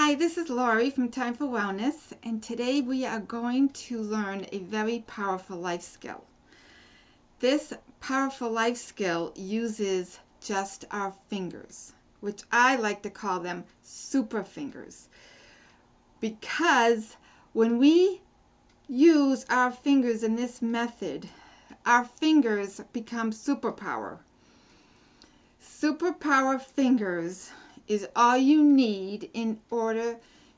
Hi, this is Lori from Time for Wellness, and today we are going to learn a very powerful life skill. This powerful life skill uses just our fingers, which I like to call them super fingers, because when we use our fingers in this method, our fingers become superpower. Superpower fingers is all you need in order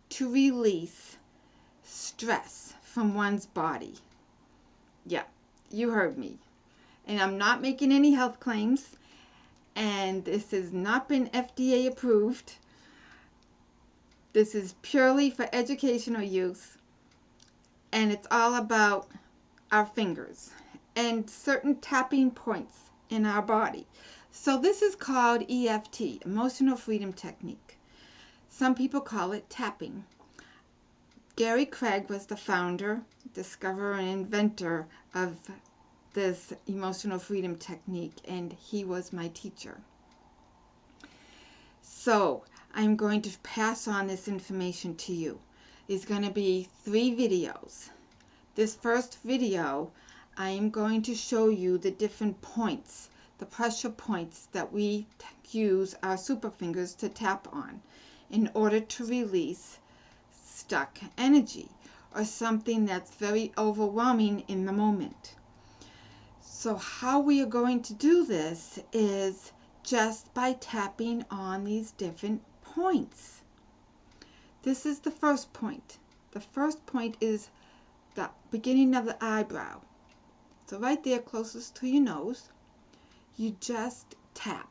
to release stress from one's body. Yeah, you heard me. And I'm not making any health claims, and this has not been FDA approved. This is purely for educational use, and it's all about our fingers and certain tapping points in our body. So this is called EFT, Emotional Freedom Technique. Some people call it tapping. Gary Craig was the founder, discoverer, and inventor of this emotional freedom technique, and he was my teacher. So I'm going to pass on this information to you. It's going to be 3 videos. This first video, I am going to show you the different points, the pressure points that we use our super fingers to tap on in order to release stuck energy or something that's very overwhelming in the moment. So how we are going to do this is just by tapping on these different points. This is the first point. The first point is the beginning of the eyebrow. So right there closest to your nose, you just tap.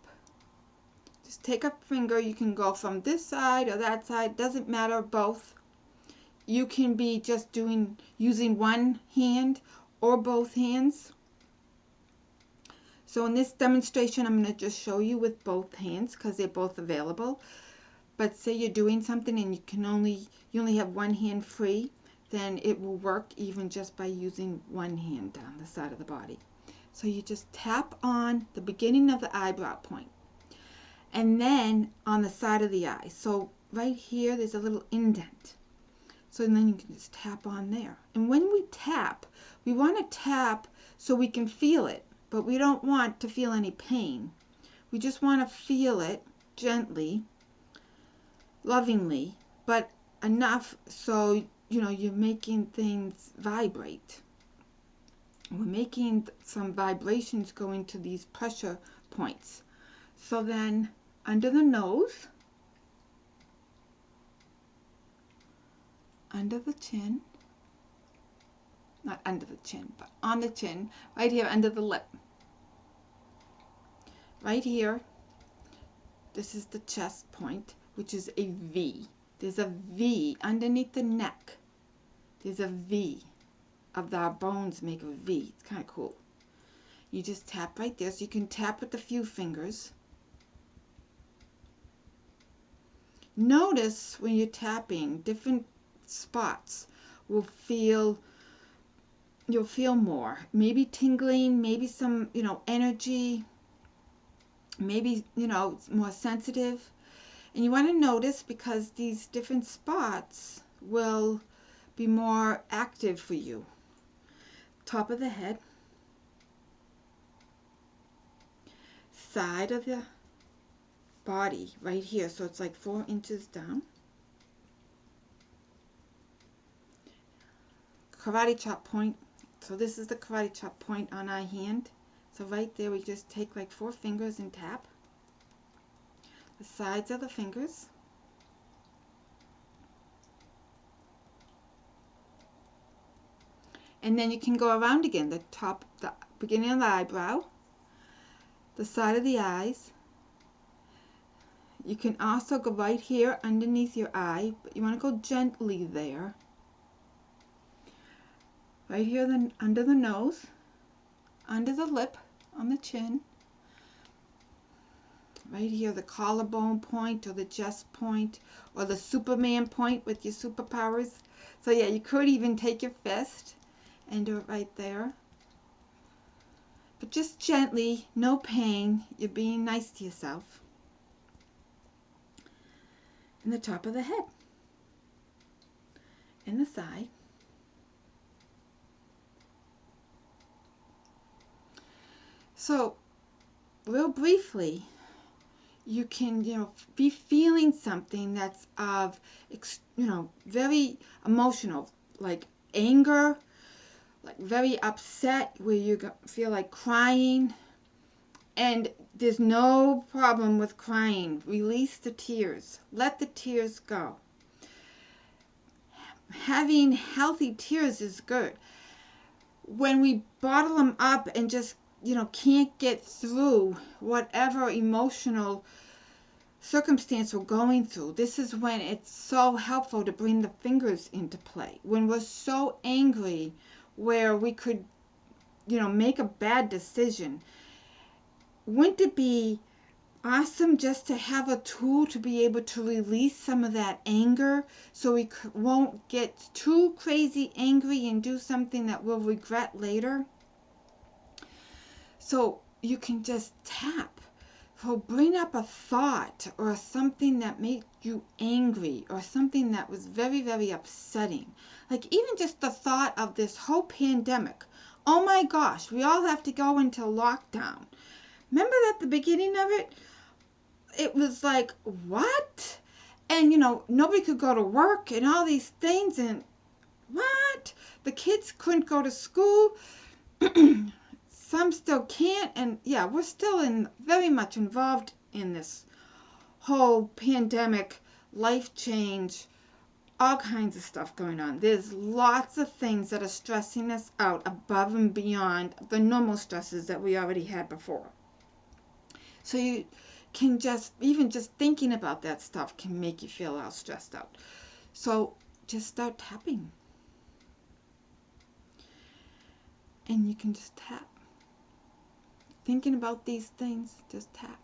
Just take a finger. You can go from this side or that side, doesn't matter, both. You can be just using one hand or both hands. So in this demonstration, I'm going to just show you with both hands because they're both available. But say you're doing something and you only have one hand free, then it will work even just by using one hand down the side of the body. So you just tap on the beginning of the eyebrow point and then on the side of the eye. So right here there's a little indent. So then you can just tap on there. And when we tap, we want to tap so we can feel it, but we don't want to feel any pain. We just want to feel it gently, lovingly, but enough so you're making things vibrate. We're making some vibrations go into these pressure points. So then under the nose, under the chin, not under the chin, but on the chin, right here under the lip. Right here, this is the chest point, which is a V. There's a V underneath the neck. There's a V. Of our bones make a V. It's kind of cool. You just tap right there. So you can tap with a few fingers. Notice when you're tapping, different spots will feel, you'll feel more. Maybe tingling, maybe some, energy, maybe, it's more sensitive. And you want to notice because these different spots will be more active for you. Top of the head, side of the body right here, so it's like 4 inches down. Karate chop point. So this is the karate chop point on our hand. So right there we just take like 4 fingers and tap the sides of the fingers. And then you can go around again, the top, the beginning of the eyebrow, the side of the eyes. You can also go right here underneath your eye, but you want to go gently there. Right here then under the nose, under the lip, on the chin. Right here, the collarbone point or the chest point or the Superman point with your superpowers. So yeah, you could even take your fist and do it right there. But just gently, no pain. You're being nice to yourself. And the top of the head. and the side. So, real briefly, you can, be feeling something that's of, very emotional, like anger, like very upset, where you feel like crying. And there's no problem with crying. Release the tears. Let the tears go. Having healthy tears is good. When we bottle them up and just, can't get through whatever emotional circumstance we're going through, this is when it's so helpful to bring the fingers into play. When we're so angry where we could, make a bad decision, wouldn't it be awesome just to have a tool to be able to release some of that anger so we won't get too crazy angry and do something that we'll regret later? So you can just tap. So bring up a thought or something that made you angry or something that was very, very upsetting. Like even just the thought of this whole pandemic. Oh my gosh, we all have to go into lockdown. Remember at the beginning of it? It was like, what? And, nobody could go to work and all these things. And what? The kids couldn't go to school. Some still can't. And yeah, we're still very much involved in this whole pandemic, life change, all kinds of stuff going on. There's lots of things that are stressing us out above and beyond the normal stresses that we already had before. So you can even just thinking about that stuff can make you feel all stressed out. So just start tapping. And you can just tap. Thinking about these things, just tap.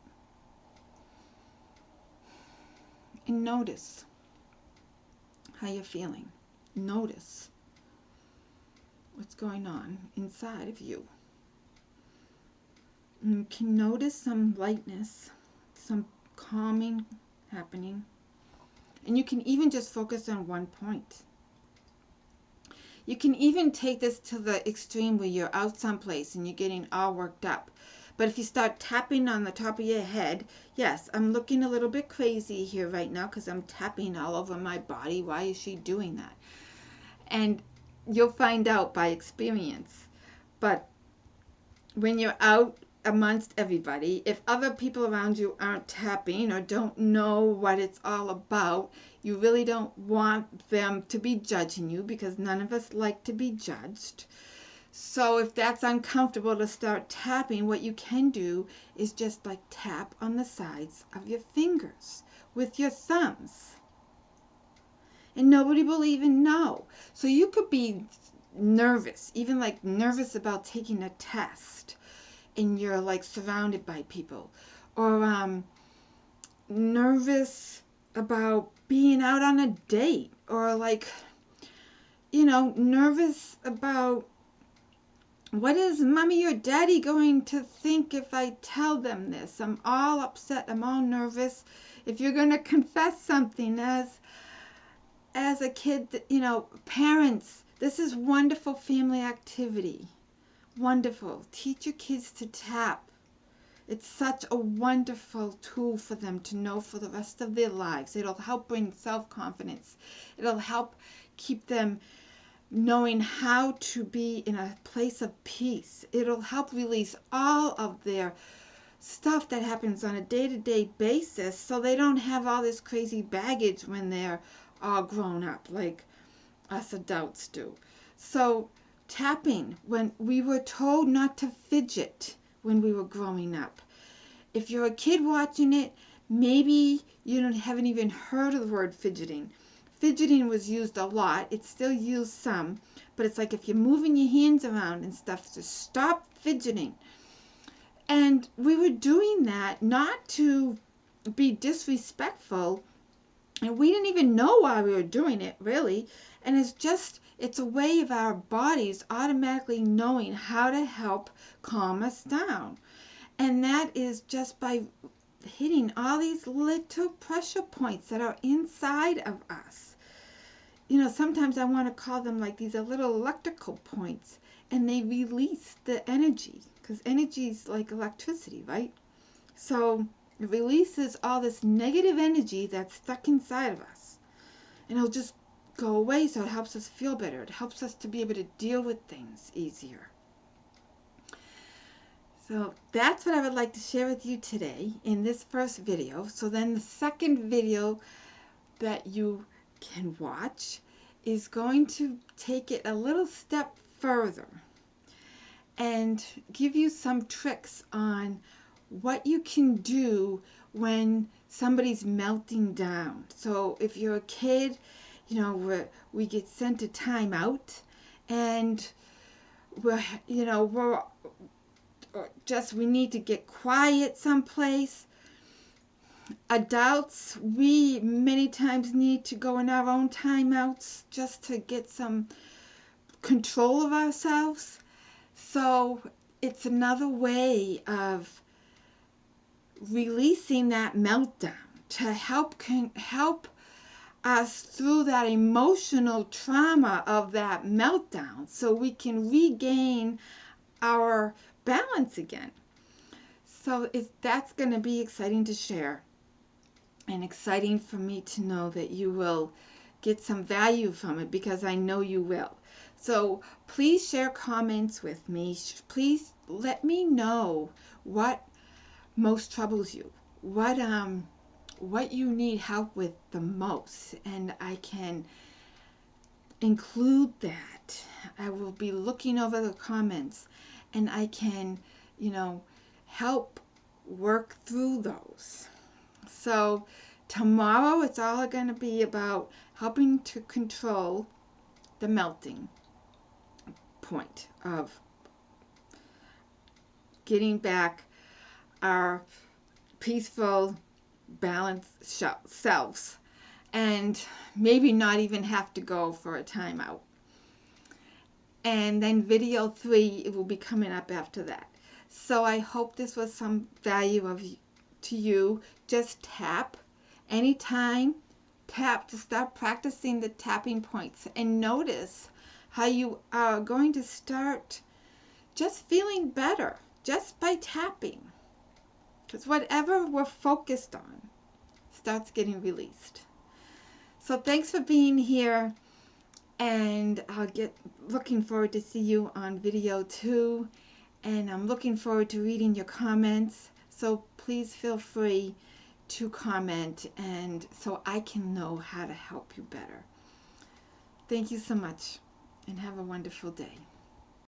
And notice how you're feeling. Notice what's going on inside of you. And you can notice some lightness, some calming happening. And you can even just focus on one point. You can even take this to the extreme where you're out someplace and you're getting all worked up. But if you start tapping on the top of your head, yes, I'm looking a little bit crazy here right now because I'm tapping all over my body. Why is she doing that? And you'll find out by experience. But when you're out amongst everybody, if other people around you aren't tapping or don't know what it's all about, you really don't want them to be judging you because none of us like to be judged. So if that's uncomfortable to start tapping, what you can do is just like tap on the sides of your fingers with your thumbs. And nobody will even know. So you could be nervous, even like nervous about taking a test, and you're like surrounded by people, or nervous about being out on a date, or like, nervous about what is mommy or daddy going to think if I tell them this. I'm all upset. I'm all nervous. If you're going to confess something as a kid, parents, this is wonderful family activity. Wonderful. Teach your kids to tap. It's such a wonderful tool for them to know for the rest of their lives. It'll help bring self-confidence. It'll help keep them knowing how to be in a place of peace. It'll help release all of their stuff that happens on a day-to-day basis so they don't have all this crazy baggage when they're all grown up like us adults do. So tapping, when we were told not to fidget when we were growing up. If you're a kid watching it, maybe you haven't even heard of the word fidgeting. Fidgeting was used a lot. It's still used some, but it's like if you're moving your hands around and stuff, just stop fidgeting. And we were doing that not to be disrespectful, and we didn't even know why we were doing it, really. And it's a way of our bodies automatically knowing how to help calm us down. And that is just by hitting all these little pressure points that are inside of us. sometimes I want to call them like these are little electrical points, and they release the energy, because energy is like electricity, right? So it releases all this negative energy that's stuck inside of us, and it'll just go away. So it helps us feel better. It helps us to be able to deal with things easier. So that's what I would like to share with you today in this first video. So then the second video that you can watch is going to take it a little step further and give you some tricks on what you can do when somebody's melting down. So if you're a kid, we get sent a timeout, and we need to get quiet someplace. Adults, we many times need to go in our own timeouts just to get some control of ourselves. So it's another way of releasing that meltdown to help us through that emotional trauma of that meltdown, so we can regain our balance again. So that's going to be exciting to share, and exciting for me to know that you will get some value from it, because I know you will. So please share comments with me. Please let me know what most troubles you, what you need help with the most, and I can include that. I will be looking over the comments, and I can, help work through those. So tomorrow it's all going to be about helping to control the melting point of getting back our peaceful, balanced selves, and maybe not even have to go for a timeout. And then video 3, it will be coming up after that. So I hope this was some value to you. Just tap anytime. Tap to start practicing the tapping points, and notice how you are going to start just feeling better just by tapping, because whatever we're focused on starts getting released. So thanks for being here, and I'll looking forward to see you on video 2, and I'm looking forward to reading your comments. So please feel free to comment, and so I can know how to help you better. Thank you so much, and have a wonderful day.